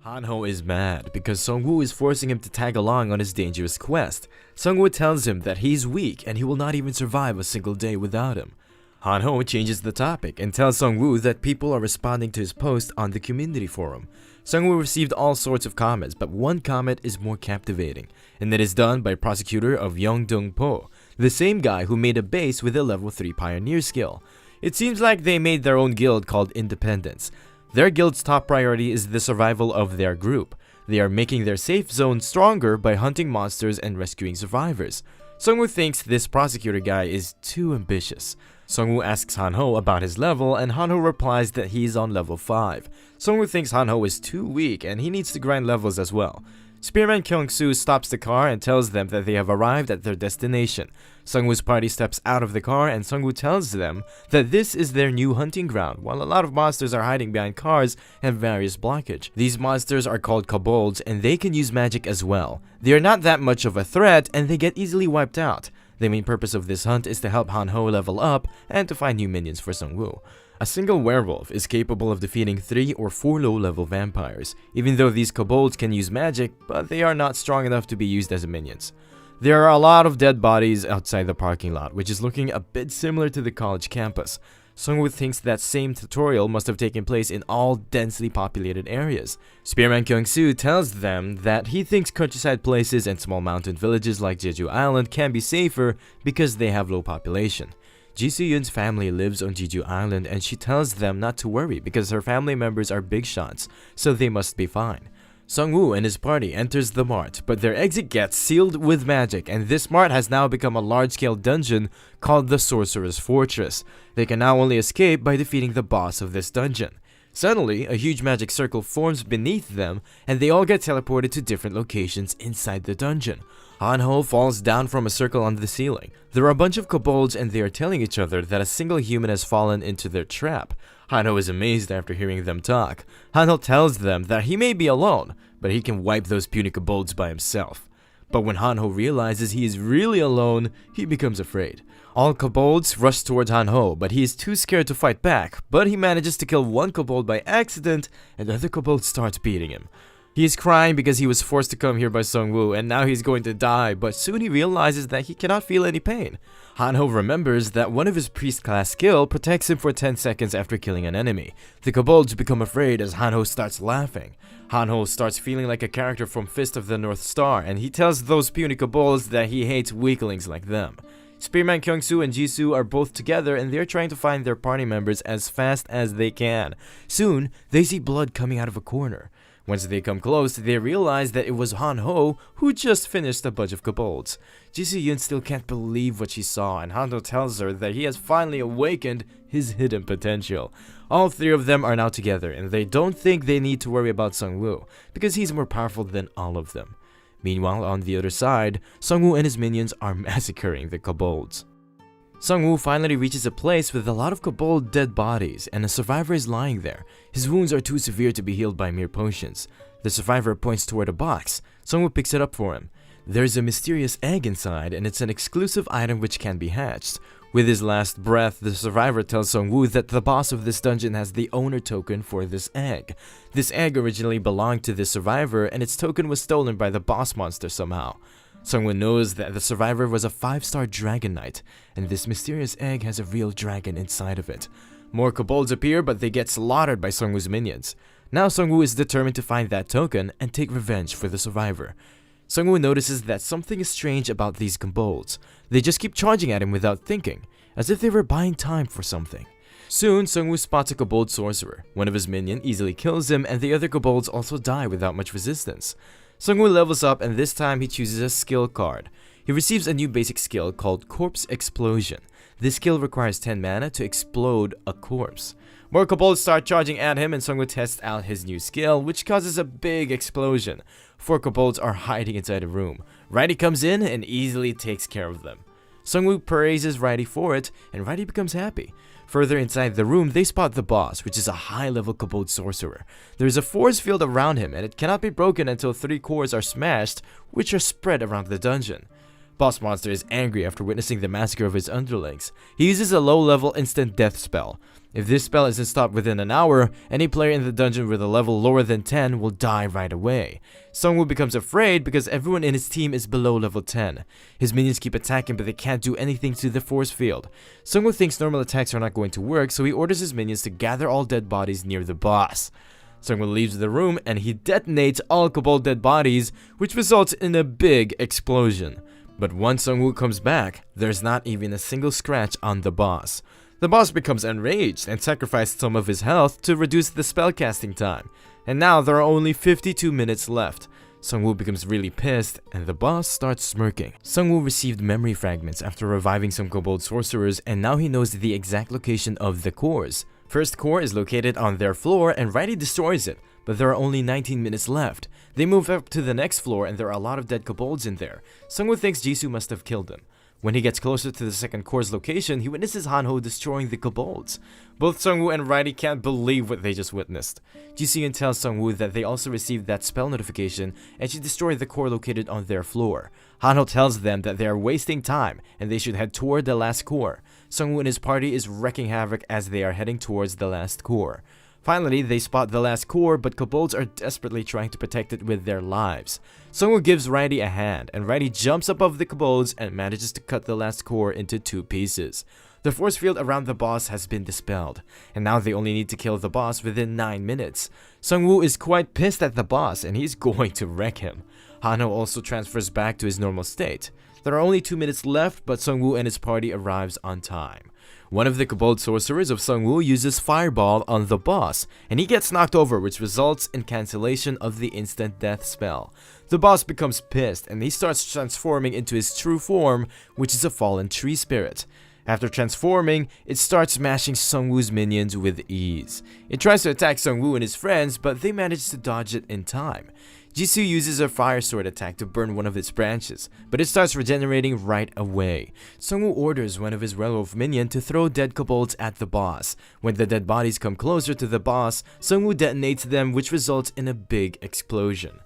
Hanho is mad because Sungwoo is forcing him to tag along on his dangerous quest. Sungwoo tells him that he's weak and he will not even survive a single day without him. Hanho changes the topic and tells Sungwoo that people are responding to his post on the community forum. Sungwoo received all sorts of comments, but one comment is more captivating, and it is done by prosecutor of Yeongdong-po, the same guy who made a base with a level 3 pioneer skill. It seems like they made their own guild called Independence. Their guild's top priority is the survival of their group. They are making their safe zone stronger by hunting monsters and rescuing survivors. Sungwoo thinks this prosecutor guy is too ambitious. Sungwoo asks Hanho about his level, and Hanho replies that he's on level 5. Sungwoo thinks Hanho is too weak and he needs to grind levels as well. Spearman Kyung-soo stops the car and tells them that they have arrived at their destination. Sungwoo's party steps out of the car and Sungwoo tells them that this is their new hunting ground, while a lot of monsters are hiding behind cars and various blockage. These monsters are called kobolds and they can use magic as well. They are not that much of a threat and they get easily wiped out. The main purpose of this hunt is to help Hanho level up and to find new minions for Sungwoo. A single werewolf is capable of defeating 3 or 4 low-level vampires, even though these kobolds can use magic, but they are not strong enough to be used as minions. There are a lot of dead bodies outside the parking lot, which is looking a bit similar to the college campus. Sungwoo thinks that same tutorial must have taken place in all densely populated areas. Spearman Kyung-soo tells them that he thinks countryside places and small mountain villages like Jeju Island can be safer because they have low population. Ji Soo-yoon's family lives on Jeju Island and she tells them not to worry because her family members are big shots, so they must be fine. Sungwoo and his party enters the mart, but their exit gets sealed with magic, and this mart has now become a large-scale dungeon called the Sorcerer's Fortress. They can now only escape by defeating the boss of this dungeon. Suddenly, a huge magic circle forms beneath them, and they all get teleported to different locations inside the dungeon. Hanho falls down from a circle on the ceiling. There are a bunch of kobolds and they are telling each other that a single human has fallen into their trap. Hanho is amazed after hearing them talk. Hanho tells them that he may be alone, but he can wipe those puny kobolds by himself. But when Hanho realizes he is really alone, he becomes afraid. All kobolds rush towards Hanho, but he is too scared to fight back, but he manages to kill one kobold by accident, and the other kobold starts beating him. He is crying because he was forced to come here by Sungwoo and now he's going to die, but soon he realizes that he cannot feel any pain. Hanho remembers that one of his priest class skill protects him for 10 seconds after killing an enemy. The kobolds become afraid as Hanho starts laughing. Hanho starts feeling like a character from Fist of the North Star and he tells those puny kobolds that he hates weaklings like them. Spearman Kyung-soo and Jisoo are both together and they're trying to find their party members as fast as they can. Soon, they see blood coming out of a corner. Once they come close, they realize that it was Hanho who just finished a bunch of kobolds. Ji Soo-yoon still can't believe what she saw, and Hanho tells her that he has finally awakened his hidden potential. All 3 of them are now together, and they don't think they need to worry about Sungwoo, because he's more powerful than all of them. Meanwhile, on the other side, Sungwoo and his minions are massacring the kobolds. Sungwoo finally reaches a place with a lot of kobold dead bodies, and a survivor is lying there. His wounds are too severe to be healed by mere potions. The survivor points toward a box. Sungwoo picks it up for him. There's a mysterious egg inside, and it's an exclusive item which can be hatched. With his last breath, the survivor tells Sungwoo that the boss of this dungeon has the owner token for this egg. This egg originally belonged to the survivor, and its token was stolen by the boss monster somehow. Sungwoo knows that the survivor was a 5-star dragon knight, and this mysterious egg has a real dragon inside of it. More kobolds appear, but they get slaughtered by Sungwoo's minions. Now Sungwoo is determined to find that token and take revenge for the survivor. Sungwoo notices that something is strange about these kobolds. They just keep charging at him without thinking, as if they were buying time for something. Soon, Sungwoo spots a kobold sorcerer. One of his minions easily kills him, and the other kobolds also die without much resistance. Sungwoo levels up and this time he chooses a skill card. He receives a new basic skill called Corpse Explosion. This skill requires 10 mana to explode a corpse. More kobolds start charging at him and Sungwoo tests out his new skill, which causes a big explosion. 4 kobolds are hiding inside a room. Righty comes in and easily takes care of them. Sungwoo praises Righty for it, and Righty becomes happy. Further inside the room, they spot the boss, which is a high-level kobold sorcerer. There is a force field around him, and it cannot be broken until 3 cores are smashed, which are spread around the dungeon. Boss Monster is angry after witnessing the massacre of his underlings. He uses a low-level instant death spell. If this spell isn't stopped within an hour, any player in the dungeon with a level lower than 10 will die right away. Sungwoo becomes afraid because everyone in his team is below level 10. His minions keep attacking but they can't do anything to the force field. Sungwoo thinks normal attacks are not going to work, so he orders his minions to gather all dead bodies near the boss. Sungwoo leaves the room and he detonates all Kobold dead bodies, which results in a big explosion. But once Sungwoo comes back, there's not even a single scratch on the boss. The boss becomes enraged and sacrifices some of his health to reduce the spellcasting time. And now there are only 52 minutes left. Sungwoo becomes really pissed and the boss starts smirking. Sungwoo received memory fragments after reviving some Kobold sorcerers, and now he knows the exact location of the cores. First core is located on their floor and Righty destroys it, but there are only 19 minutes left. They move up to the next floor and there are a lot of dead Kobolds in there. Sungwoo thinks Jisoo must have killed them. When he gets closer to the second core's location, he witnesses Hanho destroying the Kobolds. Both Sungwoo and Righty can't believe what they just witnessed. Jisoo tells Sungwoo that they also received that spell notification and she destroyed the core located on their floor. Hanho tells them that they are wasting time and they should head toward the last core. Sungwoo and his party is wreaking havoc as they are heading towards the last core. Finally, they spot the last core, but Kobolds are desperately trying to protect it with their lives. Sungwoo gives Righty a hand, and Righty jumps above the Kobolds and manages to cut the last core into 2 pieces. The force field around the boss has been dispelled, and now they only need to kill the boss within 9 minutes. Sungwoo is quite pissed at the boss, and he's going to wreck him. Hanho also transfers back to his normal state. There are only 2 minutes left, but Sungwoo and his party arrives on time. One of the Kobold sorcerers of Sungwoo uses Fireball on the boss, and he gets knocked over, which results in cancellation of the instant death spell. The boss becomes pissed, and he starts transforming into his true form, which is a fallen tree spirit. After transforming, it starts smashing Sungwoo's minions with ease. It tries to attack Sungwoo and his friends, but they manage to dodge it in time. Jisoo uses a fire sword attack to burn one of its branches, but it starts regenerating right away. Sungwoo orders one of his werewolf minions to throw dead kobolds at the boss. When the dead bodies come closer to the boss, Sungwoo detonates them, which results in a big explosion.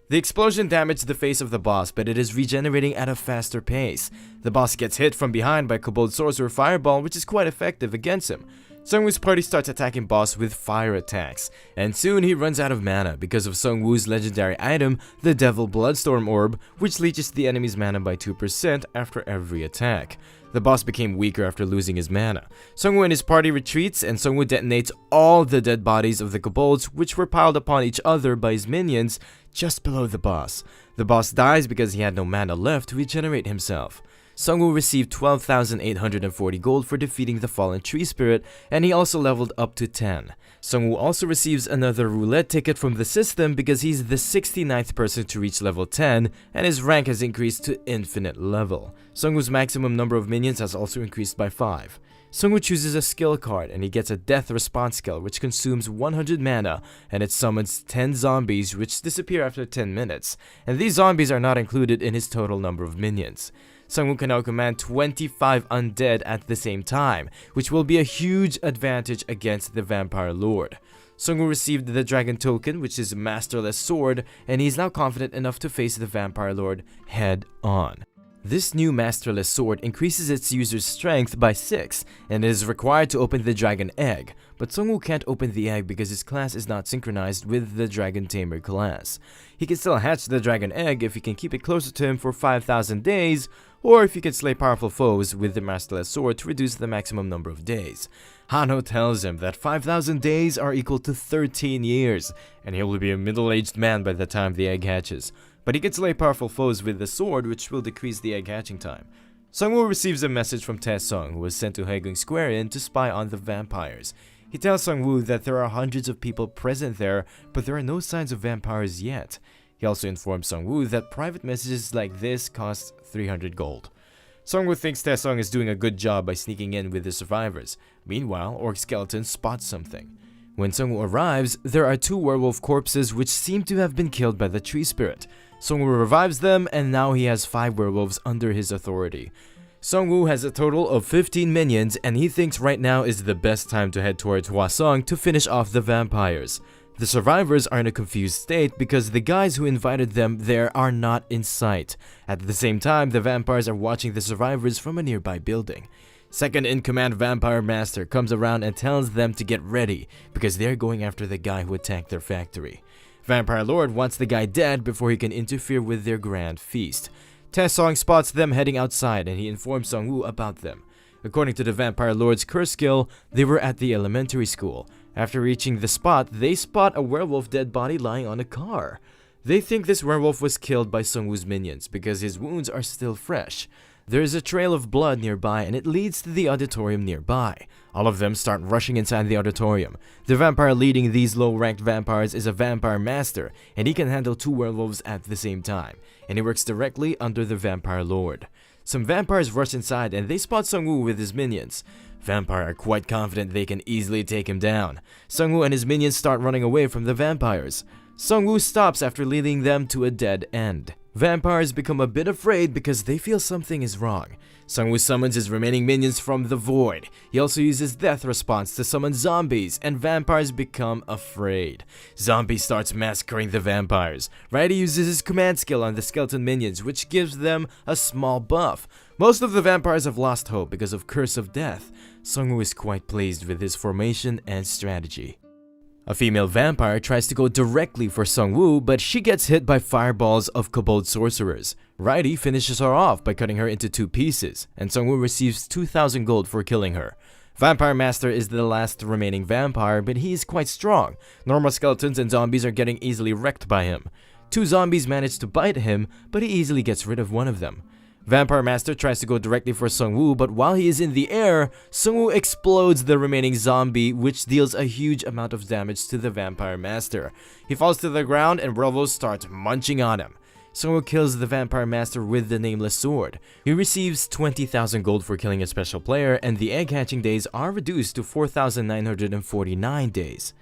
The explosion damaged the face of the boss, but it is regenerating at a faster pace. The boss gets hit from behind by Kobold Sorcerer Fireball, which is quite effective against him. Sungwoo's party starts attacking boss with fire attacks, and soon he runs out of mana because of Sungwoo's legendary item, the Devil Bloodstorm Orb, which leeches the enemy's mana by 2% after every attack. The boss became weaker after losing his mana. Sungwoo and his party retreats, and Sungwoo detonates all the dead bodies of the kobolds, which were piled upon each other by his minions just below the boss. The boss dies because he had no mana left to regenerate himself. Sungwoo received 12,840 gold for defeating the fallen tree spirit, and he also leveled up to 10. Sungwoo also receives another roulette ticket from the system because he's the 69th person to reach level 10, and his rank has increased to infinite level. Sungwoo's maximum number of minions has also increased by 5. Sungwoo chooses a skill card and he gets a death response skill which consumes 100 mana, and it summons 10 zombies which disappear after 10 minutes, and these zombies are not included in his total number of minions. Sungwoo can now command 25 undead at the same time, which will be a huge advantage against the Vampire Lord. Sungwoo received the Dragon Token, which is a Masterless Sword, and he is now confident enough to face the Vampire Lord head on. This new Masterless Sword increases its user's strength by 6, and it is required to open the Dragon Egg, but Sungwoo can't open the egg because his class is not synchronized with the Dragon Tamer class. He can still hatch the Dragon Egg if he can keep it closer to him for 5,000 days, or if he can slay powerful foes with the Masterless Sword to reduce the maximum number of days. Hanho tells him that 5,000 days are equal to 13 years, and he will be a middle-aged man by the time the egg hatches. But he can slay powerful foes with the sword, which will decrease the egg hatching time. Sungwoo receives a message from Taesung, who was sent to Haegung Square Inn to spy on the vampires. He tells Sungwoo that there are hundreds of people present there, but there are no signs of vampires yet. He also informs Sungwoo that private messages like this cost 300 gold. Sungwoo thinks Taesung is doing a good job by sneaking in with the survivors. Meanwhile, Orc Skeleton spots something. When Sungwoo arrives, there are 2 werewolf corpses which seem to have been killed by the tree spirit. Sungwoo revives them, and now he has 5 werewolves under his authority. Sungwoo has a total of 15 minions, and he thinks right now is the best time to head towards Hwasong to finish off the vampires. The survivors are in a confused state because the guys who invited them there are not in sight. At the same time, the vampires are watching the survivors from a nearby building. Second-in-command Vampire Master comes around and tells them to get ready because they're going after the guy who attacked their factory. Vampire Lord wants the guy dead before he can interfere with their grand feast. Taesong spots them heading outside and he informs Sung-woo about them. According to the Vampire Lord's curse skill, they were at the elementary school. After reaching the spot, they spot a werewolf dead body lying on a car. They think this werewolf was killed by Sung-woo's minions because his wounds are still fresh. There is a trail of blood nearby and it leads to the auditorium nearby. All of them start rushing inside the auditorium. The vampire leading these low-ranked vampires is a vampire master and he can handle 2 werewolves at the same time. And he works directly under the Vampire Lord. Some vampires rush inside and they spot Sung-woo with his minions. Vampire are quite confident they can easily take him down. Sung-woo and his minions start running away from the vampires. Sung-woo stops after leading them to a dead end. Vampires become a bit afraid because they feel something is wrong. Sung-woo summons his remaining minions from the void. He also uses death response to summon zombies, and vampires become afraid. Zombie starts massacring the vampires. Righty uses his command skill on the skeleton minions, which gives them a small buff. Most of the vampires have lost hope because of Curse of Death. Sung-woo is quite pleased with his formation and strategy. A female vampire tries to go directly for Sung-woo, but she gets hit by fireballs of kobold sorcerers. Righty finishes her off by cutting her into 2 pieces, and Sung-woo receives 2,000 gold for killing her. Vampire Master is the last remaining vampire, but he is quite strong. Normal skeletons and zombies are getting easily wrecked by him. 2 zombies manage to bite him, but he easily gets rid of one of them. Vampire Master tries to go directly for Sung-woo, but while he is in the air, Sung-woo explodes the remaining zombie, which deals a huge amount of damage to the Vampire Master. He falls to the ground and werewolves start munching on him. Sung-woo kills the Vampire Master with the nameless sword. He receives 20,000 gold for killing a special player, and the egg hatching days are reduced to 4,949 days.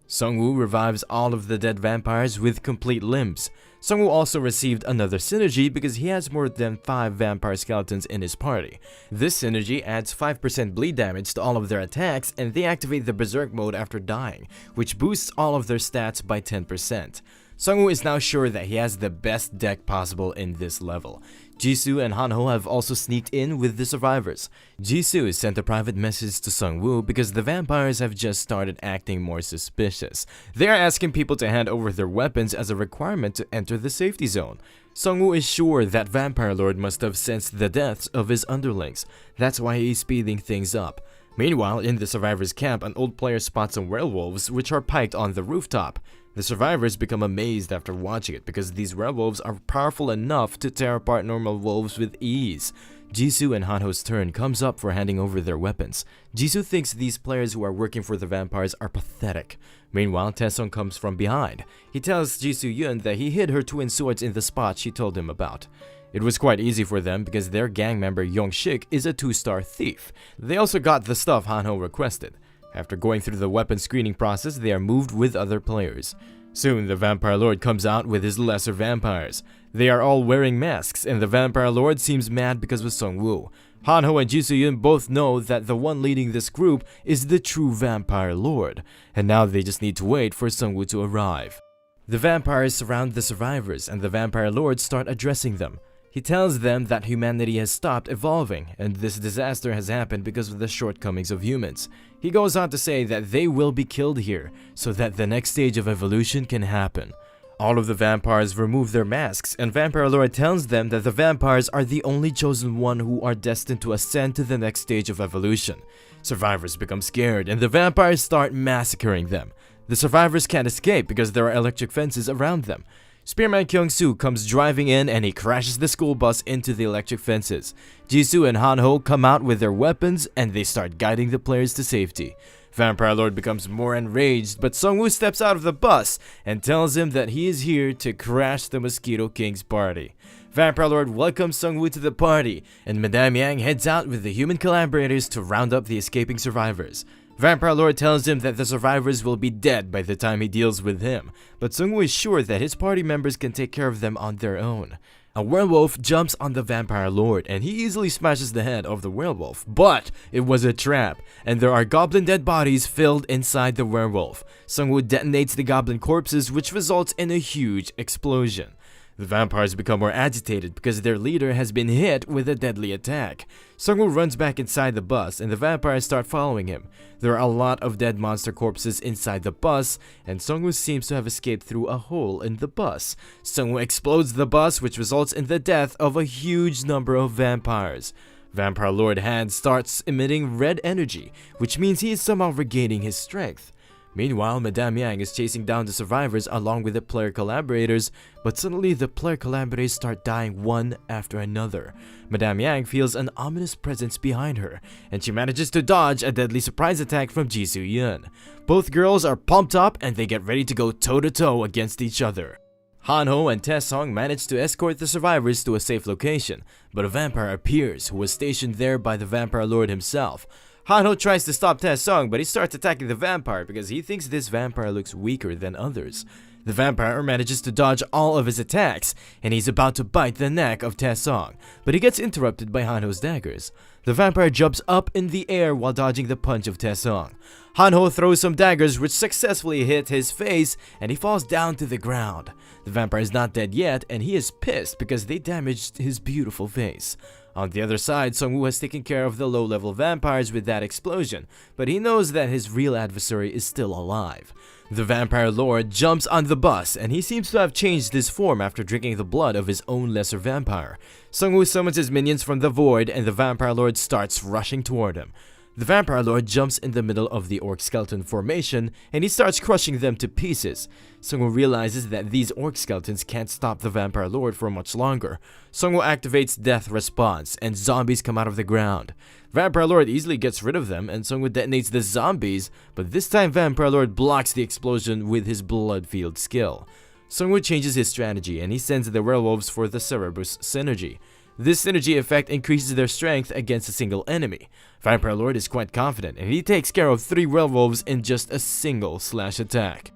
Sung-woo revives all of the dead vampires with complete limbs. Sung-woo also received another synergy because he has more than 5 vampire skeletons in his party. This synergy adds 5% bleed damage to all of their attacks, and they activate the Berserk mode after dying, which boosts all of their stats by 10%. Sung-woo is now sure that he has the best deck possible in this level. Jisoo and Hanho have also sneaked in with the survivors. Jisoo sent a private message to Sung-woo because the vampires have just started acting more suspicious. They are asking people to hand over their weapons as a requirement to enter the safety zone. Sung-woo is sure that Vampire Lord must have sensed the deaths of his underlings. That's why he's speeding things up. Meanwhile, in the survivors' camp, an old player spots some werewolves which are piked on the rooftop. The survivors become amazed after watching it because these werewolves are powerful enough to tear apart normal wolves with ease. Jisoo and Hanho's turn comes up for handing over their weapons. Jisoo thinks these players who are working for the vampires are pathetic. Meanwhile, Taesong comes from behind. He tells Jisoo Yun that he hid her twin swords in the spot she told him about. It was quite easy for them because their gang member Yong-shik is a 2-star thief. They also got the stuff Hanho requested. After going through the weapon screening process, they are moved with other players. Soon, the Vampire Lord comes out with his lesser vampires. They are all wearing masks, and the Vampire Lord seems mad because of Sung-woo. Hanho and Jisoo Yun both know that the one leading this group is the true Vampire Lord, and now they just need to wait for Sung-woo to arrive. The vampires surround the survivors, and the Vampire Lord start addressing them. He tells them that humanity has stopped evolving, and this disaster has happened because of the shortcomings of humans. He goes on to say that they will be killed here, so that the next stage of evolution can happen. All of the vampires remove their masks, and Vampire Lord tells them that the vampires are the only chosen one who are destined to ascend to the next stage of evolution. Survivors become scared, and the vampires start massacring them. The survivors can't escape because there are electric fences around them. Spearman Kyung-soo comes driving in and he crashes the school bus into the electric fences. Jisoo and Hanho come out with their weapons and they start guiding the players to safety. Vampire Lord becomes more enraged, but Sung-woo steps out of the bus and tells him that he is here to crash the Mosquito King's party. Vampire Lord welcomes Sung-woo to the party, and Madame Yang heads out with the human collaborators to round up the escaping survivors. Vampire Lord tells him that the survivors will be dead by the time he deals with him, but Sung-woo is sure that his party members can take care of them on their own. A werewolf jumps on the vampire lord and he easily smashes the head of the werewolf, but it was a trap and there are goblin dead bodies filled inside the werewolf. Sung-woo detonates the goblin corpses, which results in a huge explosion. The vampires become more agitated because their leader has been hit with a deadly attack. Sung-woo runs back inside the bus and the vampires start following him. There are a lot of dead monster corpses inside the bus and Sung-woo seems to have escaped through a hole in the bus. Sung-woo explodes the bus, which results in the death of a huge number of vampires. Vampire Lord Han starts emitting red energy, which means he is somehow regaining his strength. Meanwhile, Madame Yang is chasing down the survivors along with the player collaborators, but suddenly the player collaborators start dying one after another. Madame Yang feels an ominous presence behind her, and she manages to dodge a deadly surprise attack from Ji Soo-yeon. Both girls are pumped up and they get ready to go toe-to-toe against each other. Han-ho and Tae-sung manage to escort the survivors to a safe location, but a vampire appears who was stationed there by the vampire lord himself. Han-ho tries to stop Tae-sung, but he starts attacking the vampire because he thinks this vampire looks weaker than others. The vampire manages to dodge all of his attacks, and he's about to bite the neck of Tae-sung, but he gets interrupted by Han-ho's daggers. The vampire jumps up in the air while dodging the punch of Tae-sung. Han-ho throws some daggers which successfully hit his face, and he falls down to the ground. The vampire is not dead yet, and he is pissed because they damaged his beautiful face. On the other side, Sung-woo has taken care of the low-level vampires with that explosion, but he knows that his real adversary is still alive. The vampire lord jumps on the bus, and he seems to have changed his form after drinking the blood of his own lesser vampire. Sung-woo summons his minions from the void, and the vampire lord starts rushing toward him. The vampire lord jumps in the middle of the orc skeleton formation and he starts crushing them to pieces. Sung-woo realizes that these orc skeletons can't stop the vampire lord for much longer. Sung-woo activates death response and zombies come out of the ground. Vampire Lord easily gets rid of them and Sung-woo detonates the zombies, but this time Vampire Lord blocks the explosion with his blood field skill. Sung-woo changes his strategy and he sends the werewolves for the Cerebrus synergy. This synergy effect increases their strength against a single enemy. Vampire Lord is quite confident and he takes care of 3 werewolves in just a single slash attack.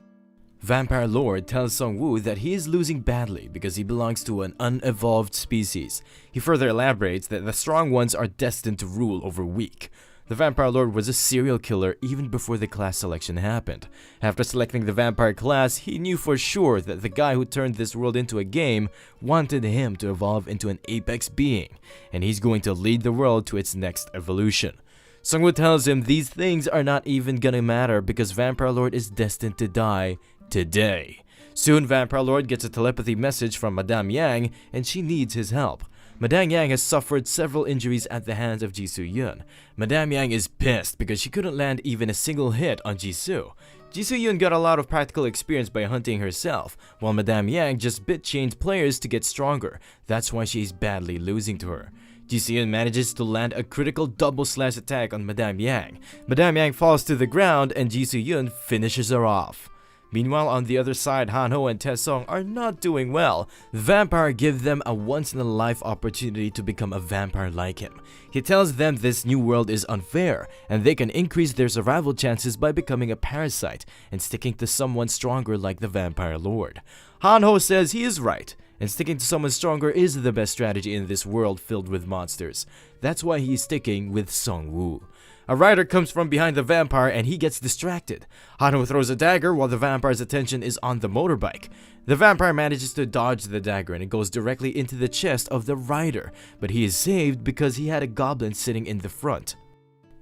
Vampire Lord tells Sung-woo that he is losing badly because he belongs to an unevolved species. He further elaborates that the strong ones are destined to rule over weak. The Vampire Lord was a serial killer even before the class selection happened. After selecting the vampire class, he knew for sure that the guy who turned this world into a game wanted him to evolve into an apex being, and he's going to lead the world to its next evolution. Sung-woo tells him these things are not even gonna matter because Vampire Lord is destined to die today. Soon, Vampire Lord gets a telepathy message from Madame Yang and she needs his help. Madame Yang has suffered several injuries at the hands of Ji-soo-yeon. Madame Yang is pissed because she couldn't land even a single hit on Ji-soo. Ji-soo-yeon got a lot of practical experience by hunting herself, while Madame Yang just bit-chained players to get stronger. That's why she's badly losing to her. Ji-soo-yeon manages to land a critical double slash attack on Madame Yang. Madame Yang falls to the ground and Ji-soo-yeon finishes her off. Meanwhile, on the other side, Han-ho and Tae-sung are not doing well. The vampire gives them a once-in-a-life opportunity to become a vampire like him. He tells them this new world is unfair, and they can increase their survival chances by becoming a parasite and sticking to someone stronger like the Vampire Lord. Han-ho says he is right, and sticking to someone stronger is the best strategy in this world filled with monsters. That's why he's sticking with Sung-woo. A rider comes from behind the vampire and he gets distracted. Han-ho throws a dagger while the vampire's attention is on the motorbike. The vampire manages to dodge the dagger and it goes directly into the chest of the rider, but he is saved because he had a goblin sitting in the front.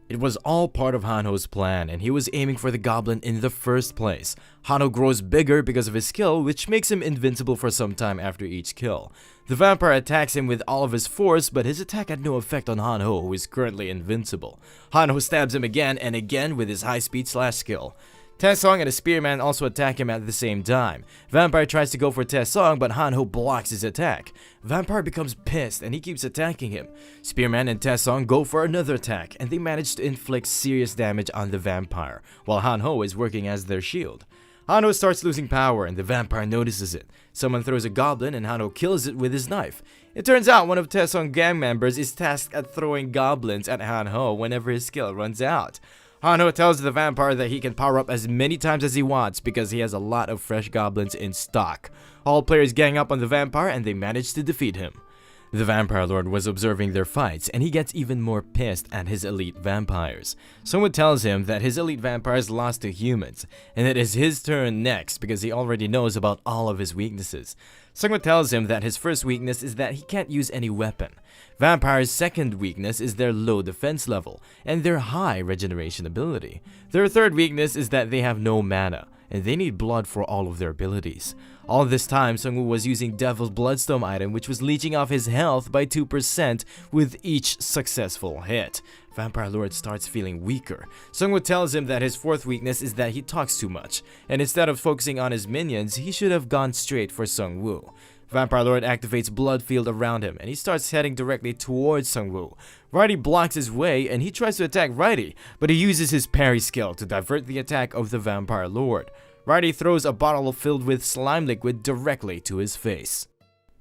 It was all part of Han-ho's plan and he was aiming for the goblin in the first place. Han-ho grows bigger because of his skill, which makes him invincible for some time after each kill. The vampire attacks him with all of his force, but his attack had no effect on Han-ho, who is currently invincible. Han-ho stabs him again and again with his high-speed slash skill. Tae-sung and a spearman also attack him at the same time. Vampire tries to go for Tae-sung, but Han-ho blocks his attack. Vampire becomes pissed and he keeps attacking him. Spearman and Tae-sung go for another attack, and they manage to inflict serious damage on the vampire, while Han-ho is working as their shield. Han-ho starts losing power and the vampire notices it. Someone throws a goblin and Han-ho kills it with his knife. It turns out one of Tae-sung's gang members is tasked at throwing goblins at Han-ho whenever his skill runs out. Han-ho tells the vampire that he can power up as many times as he wants because he has a lot of fresh goblins in stock. All players gang up on the vampire and they manage to defeat him. The Vampire Lord was observing their fights, and he gets even more pissed at his elite vampires. Someone tells him that his elite vampires lost to humans, and it is his turn next because he already knows about all of his weaknesses. Someone tells him that his first weakness is that he can't use any weapon. Vampires' second weakness is their low defense level, and their high regeneration ability. Their third weakness is that they have no mana, and they need blood for all of their abilities. All this time, Sung-woo was using Devil's Bloodstone item, which was leeching off his health by 2% with each successful hit. Vampire Lord starts feeling weaker. Sung-woo tells him that his fourth weakness is that he talks too much, and instead of focusing on his minions, he should have gone straight for Sung-woo. Vampire Lord activates Blood Field around him, and he starts heading directly towards Sung-woo. Righty blocks his way, and he tries to attack Righty, but he uses his parry skill to divert the attack of the Vampire Lord. Righty throws a bottle filled with slime liquid directly to his face.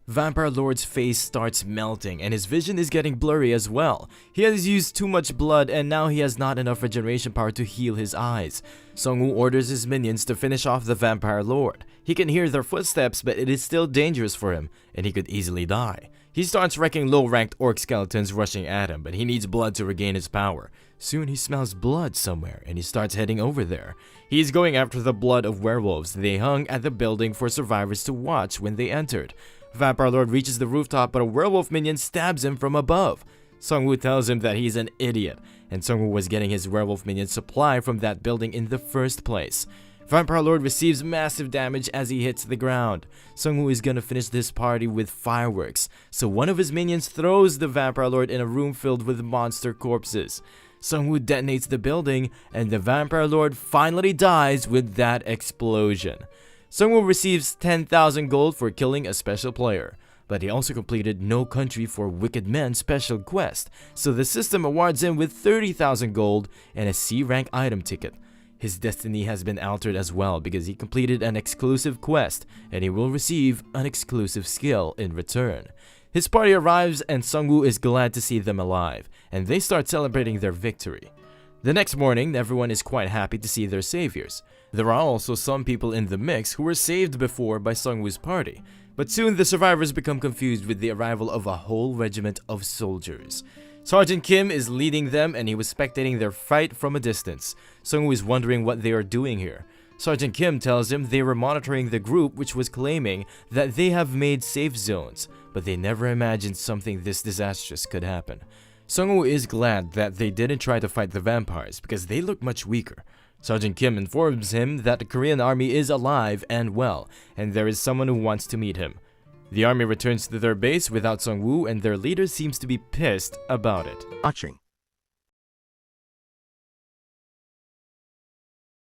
Vampire Lord's face starts melting, and his vision is getting blurry as well. He has used too much blood, and now he has not enough regeneration power to heal his eyes. Sung-woo orders his minions to finish off the Vampire Lord. He can hear their footsteps, but it is still dangerous for him, and he could easily die. He starts wrecking low-ranked orc skeletons rushing at him, but he needs blood to regain his power. Soon he smells blood somewhere, and he starts heading over there. He's going after the blood of werewolves. They hung at the building for survivors to watch when they entered. Vampire Lord reaches the rooftop, but a werewolf minion stabs him from above. Sung-woo tells him that he's an idiot, and Sung-woo was getting his werewolf minion supply from that building in the first place. Vampire Lord receives massive damage as he hits the ground. Sung-woo is gonna finish this party with fireworks, so one of his minions throws the Vampire Lord in a room filled with monster corpses. Sung-woo detonates the building, and the Vampire Lord finally dies with that explosion. Sung-woo receives 10,000 gold for killing a special player, but he also completed No Country for Wicked Men special quest, so the system awards him with 30,000 gold and a C-rank item ticket. His destiny has been altered as well because he completed an exclusive quest, and he will receive an exclusive skill in return. His party arrives, and Sung-woo is glad to see them alive, and they start celebrating their victory. The next morning, everyone is quite happy to see their saviors. There are also some people in the mix who were saved before by Sung-woo's party, but soon the survivors become confused with the arrival of a whole regiment of soldiers. Sergeant Kim is leading them, and he was spectating their fight from a distance. Sung-woo is wondering what they are doing here. Sergeant Kim tells him they were monitoring the group which was claiming that they have made safe zones, but they never imagined something this disastrous could happen. Sung-woo is glad that they didn't try to fight the vampires because they look much weaker. Sergeant Kim informs him that the Korean army is alive and well, and there is someone who wants to meet him. The army returns to their base without Sung-woo, and their leader seems to be pissed about it. Watching.